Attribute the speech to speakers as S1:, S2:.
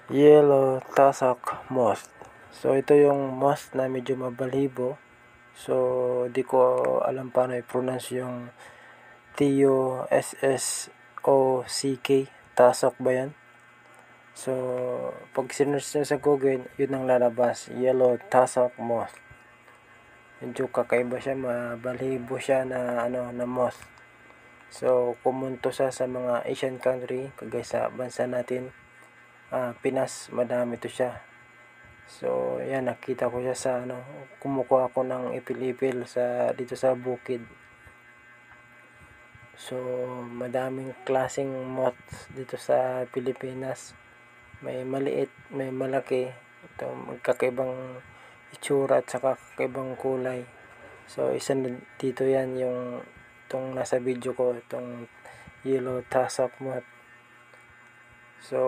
S1: Yellow tussock moth. So ito yung moth na medyo mabalibo. So di ko alam paano i-pronounce yung T-U-S-S-O-C-K. Tussock ba yan? So pag sinerch nyo sa Google, yun ang lalabas. Yellow tussock moth. Medyo kakaiba siya, mabalibo siya na na moth. So common to sa mga Asian country, kagaya sa bansa natin. Pinas, madami to siya. So yan, nakita ko siya sa kumukuha ako ng ipil-ipil dito sa bukid. So madaming klaseng moth dito sa Pilipinas. May maliit, may malaki. Ito magkakaibang itsura at saka kakaibang kulay. So isa dito yan, yung itong nasa video ko, itong yellow tussock moth. So